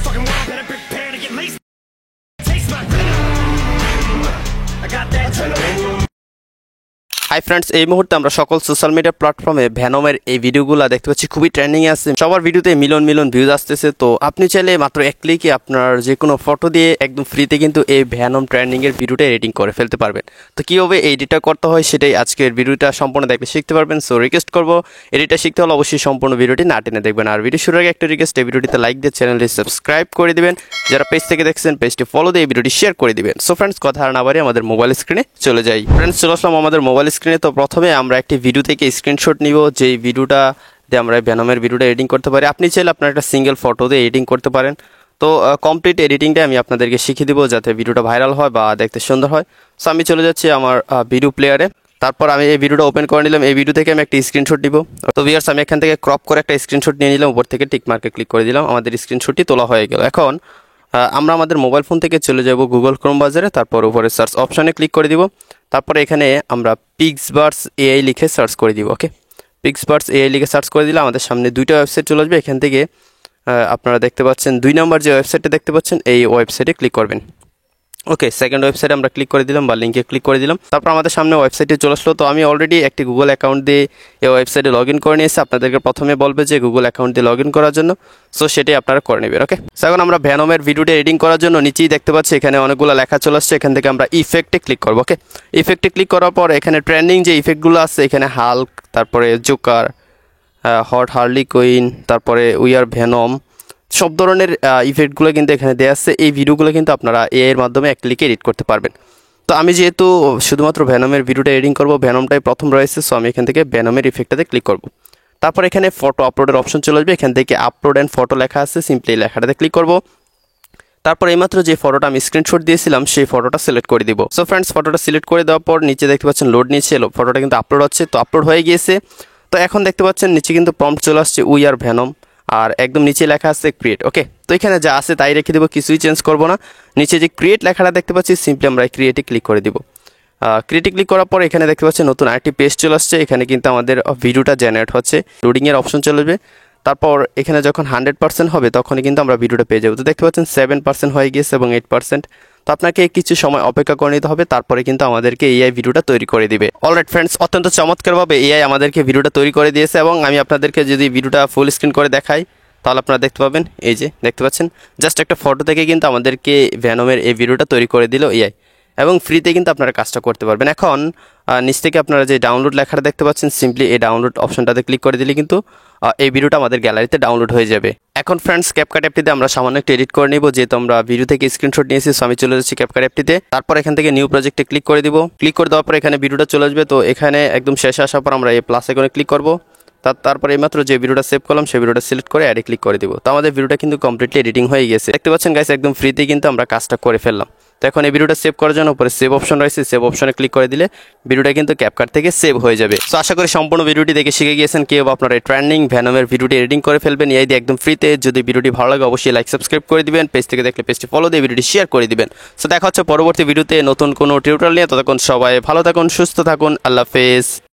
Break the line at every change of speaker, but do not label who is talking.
fucking world better prepare to get laced. Taste my venom. I got that adrenaline.
Hi friends, এই মুহূর্তে আমরা সকল social media প্ল্যাটফর্মে ভ্যানমের এই ভিডিওগুলো দেখতে পাচ্ছি, খুবই ট্রেন্ডিং এ আছে। সবার ভিডিওতে মিলিয়ন মিলিয়ন ভিউজ আসতেছে। তো আপনি চাইলে মাত্র এক ক্লিকে আপনার যে কোনো ফটো দিয়ে একদম ফ্রিতে কিন্তু এই ভ্যানম ট্রেন্ডিং এর ভিডিওটা এডিটিং করে ফেলতে পারবেন। তো কীভাবে এডিটটা করতে হয় সেটাই আজকের ভিডিওটা সম্পূর্ণ দেখলে শিখতে পারবেন। সো রিকোয়েস্ট করবো, এডিটটা শিখতে হলে অবশ্যই সম্পূর্ণ ভিডিওটি না টেনে দেখবেন। আর ভিডিও শুরুর আগে একটা রিকোয়েস্ট, এই ভিডিওটিতে লাইক দিয়ে চ্যানেলটি সাবস্ক্রাইব করে দিবেন। যারা পেজ থেকে দেখছেন পেজটি ফলো দিয়ে এই ভিডিওটি শেয়ার করে দিবেন। সো ফ্রেন্ডস, কথা আর না বাড়িয়ে আমাদের মোবাইল স্ক্রিনে চলে যাই। ফ্রেন্ডস, চলে আসলাম আমাদের মোবাইল স্ক্রিনে। তো প্রথমে আমরা একটি ভিডিও থেকে স্ক্রিনশট নিব, যেই ভিডিওটা দিয়ে আমরা ভ্যানমের ভিডিওটা এডিটিং করতে পারি। আপনি চাইলে আপনার একটা সিঙ্গেল ফটো দিয়ে এডিটিং করতে পারেন। তো কমপ্লিট এডিটিংটা আমি আপনাদেরকে শিখিয়ে দিব, যাতে ভিডিওটা ভাইরাল হয় বা দেখতে সুন্দর হয়। সো আমি চলে যাচ্ছি আমার ভিডিও প্লেয়ারে। তারপর আমি এই ভিডিওটা ওপেন করে নিলাম। এই ভিডিও থেকে আমি একটা স্ক্রিনশট নিব। তো ভিউয়ার্স, আমি এখান থেকে ক্রপ করে একটা স্ক্রিনশট নিয়ে নিলাম, উপর থেকে টিক মার্কে ক্লিক করে দিলাম। আমাদের স্ক্রিনশটটি তোলা হয়ে গেল। এখন আমরা আমাদের মোবাইল ফোন থেকে চলে যাব গুগল ক্রোম ব্রাউজারে। তারপর উপরে সার্চ অপশনে ক্লিক করে দিব। তারপরে এখানে আমরা পিক্সবার্স এআই লিখে সার্চ করে দিব। ওকে, পিক্সবার্স এআই লিখে সার্চ করে দিলে আমাদের সামনে দুইটা ওয়েবসাইট চলে আসবে। এখান থেকে আপনারা দেখতে পাচ্ছেন 2 নম্বর যে ওয়েবসাইটটা দেখতে পাচ্ছেন, এই ওয়েবসাইটে ক্লিক করবেন। ওকে, সেকেন্ড ওয়েবসাইটে আমরা ক্লিক করে দিলাম বা লিঙ্কে ক্লিক করে দিলাম। তারপর আমাদের সামনে ওয়েবসাইটে চলে আসলো। তো আমি অলরেডি একটি গুগল অ্যাকাউন্ট দিয়ে এই ওয়েবসাইটে লগ ইন করে নিয়েছি। আপনাদেরকে প্রথমে বলবে যে গুগল অ্যাকাউন্ট দিয়ে লগ ইন করার জন্য। সো সেটাই আপনারা করে নেবেন। ওকে, এখন আমরা ভ্যানমের ভিডিওটা এডিটিং করার জন্য নিচেই দেখতে পাচ্ছি এখানে অনেকগুলো লেখা চলে আসছে। এখান থেকে আমরা ইফেক্টে ক্লিক করবো। ওকে, ইফেক্টে ক্লিক করার পর এখানে ট্রেন্ডিং যে ইফেক্টগুলো আছে, এখানে হাল্ক, তারপরে জোকার, হট হার্লি কুইন, তারপরে উই আর ভ্যানম, সব ধরনের ইফেক্টগুলো কিন্তু এখানে দেওয়া আছে। এই ভিডিওগুলো কিন্তু আপনারা এআই এর মাধ্যমে এক ক্লিকে এডিট করতে পারবেন। তো আমি যেহেতু শুধুমাত্র ভ্যানমের ভিডিওটা এডিটিং করব, ভ্যানমটাই প্রথম রয়েছে। সো আমি এখান থেকে ভ্যানমের ইফেক্টটাতে ক্লিক করব। তারপর এখানে ফটো আপলোডের অপশন চলে আসবে। এখান থেকে আপলোড অ্যান্ড ফটো লেখা আছে, সিম্পলি এই লেখাটাতে ক্লিক করব। তারপর এইমাত্র যে ফটোটা আমি স্ক্রিনশট দিয়েছিলাম সেই ফটোটা সিলেক্ট করে দিব। সো ফ্রেন্ডস, ফটোটা সিলেক্ট করে দেওয়ার পর নিচে দেখতে পাচ্ছেন লোড নিচ্ছে, ফটোটা কিন্তু আপলোড হচ্ছে। তো আপলোড হয়ে গিয়েছে। তো এখন দেখতে পাচ্ছেন নিচে কিন্তু প্রম্পট চলে আসছে উই আর ভ্যানম, আর একদম নিচে লেখা আছে ক্রিয়েট। ওকে, তো এখানে যা আছে তাই রেখে দেবো, কিছুই চেঞ্জ করবো না। নিচে যে ক্রিয়েট লেখাটা দেখতে পাচ্ছি, সিম্পলি আমরা ক্রিয়েটে ক্লিক করে দিব। ক্রিয়েটে ক্লিক করার পর এখানে দেখতে পাচ্ছি নতুন আরেকটি পেজ চলে আসছে। এখানে কিন্তু আমাদের ভিডিওটা জেনারেট হচ্ছে, লোডিংয়ের অপশন চলে আসবে। তারপর এখানে যখন 100% হবে তখনই কিন্তু আমরা ভিডিওটা পেয়ে যাবো। তো দেখতে পাচ্ছেন 7% হয়ে গিয়েছে এবং 8%। তো আপনাকে কিছু সময় অপেক্ষা করে নিতে হবে, তারপরে কিন্তু আমাদেরকে এআই ভিডিওটা তৈরি করে দিবে। অলরাইট ফ্রেন্ডস, অত্যন্ত চমৎকারভাবে এআই আমাদেরকে ভিডিওটা তৈরি করে দিয়েছে। এবং আমি আপনাদেরকে যদি ভিডিওটা ফুল স্ক্রিন করে দেখাই তাহলে আপনারা দেখতে পাবেন, এই যে দেখতে পাচ্ছেন জাস্ট একটা ফটো থেকে কিন্তু আমাদেরকে ভ্যানমের এই ভিডিওটা তৈরি করে দিল এআই, এবং ফ্রিতে কিন্তু আপনারা কাজটা করতে পারবেন। এখন নিচ থেকে আপনারা যে ডাউনলোড লেখাটা দেখতে পাচ্ছেন, সিম্পলি এই ডাউনলোড অপশনটাতে ক্লিক করে দিলে কিন্তু এই ভিডিওটা আমাদের গ্যালারিতে ডাউনলোড হয়ে যাবে। এখন ফ্রেন্ডস, ক্যাপকাট অ্যাপটিতে আমরা সামান্য একটু এডিট করে নিব, যেহেতু আমরা ভিডিও থেকে স্ক্রিনশট নিয়েছি। সো আমি চলে যাচ্ছি ক্যাপকাট অ্যাপটিতে। তারপর এখান থেকে নিউ প্রজেক্টে ক্লিক করে দিব। ক্লিক করে দেওয়ার পর এখানে ভিডিওটা চলে আসবে। তো এখানে একদম শেষে আসার পর আমরা এই প্লাস আইকনে ক্লিক করব। তারপর এইমাত্র যে ভিডিওটা সেভ করলাম সেই ভিডিওটা সিলেক্ট করে অ্যাডে ক্লিক করে দিব। তো আমাদের ভিডিওটা কিন্তু কমপ্লিটলি এডিটিং হয়ে গেছে। দেখতে পাচ্ছেন গাইস, একদম ফ্রিতে কিন্তু আমরা কাজটা করে ফেললাম। তো এখন এই ভিডিওটা সেভ করার জন্য উপরে সেভ অপশন রয়েছে, সেভ অপশনে ক্লিক করে দিলে ভিডিওটা কিন্তু ক্যাপকাট থেকে সেভ হয়ে যাবে। তো আশা করি সম্পূর্ণ ভিডিওটি দেখে শিখে গিয়েছেন কেউ আপনারা এই ট্রেন্ডিং ভ্যানমের ভিডিওটি এডিটিং করে ফেলবেন এই দিয়ে একদম ফ্রিতে। যদি ভিডিওটি ভালো লাগে অবশ্যই লাইক সাবস্ক্রাইব করে দিবেন, পেজ থেকে দেখলে পেজটি ফলো দিয়ে ভিডিওটি শেয়ার করে দিবেন। সো দেখা হচ্ছে পরবর্তী ভিডিওতে নতুন কোনো টিউটোরিয়াল নিয়ে। ততক্ষণ সবাই ভালো থাকুন, সুস্থ থাকুন, আল্লাহ হাফেজ।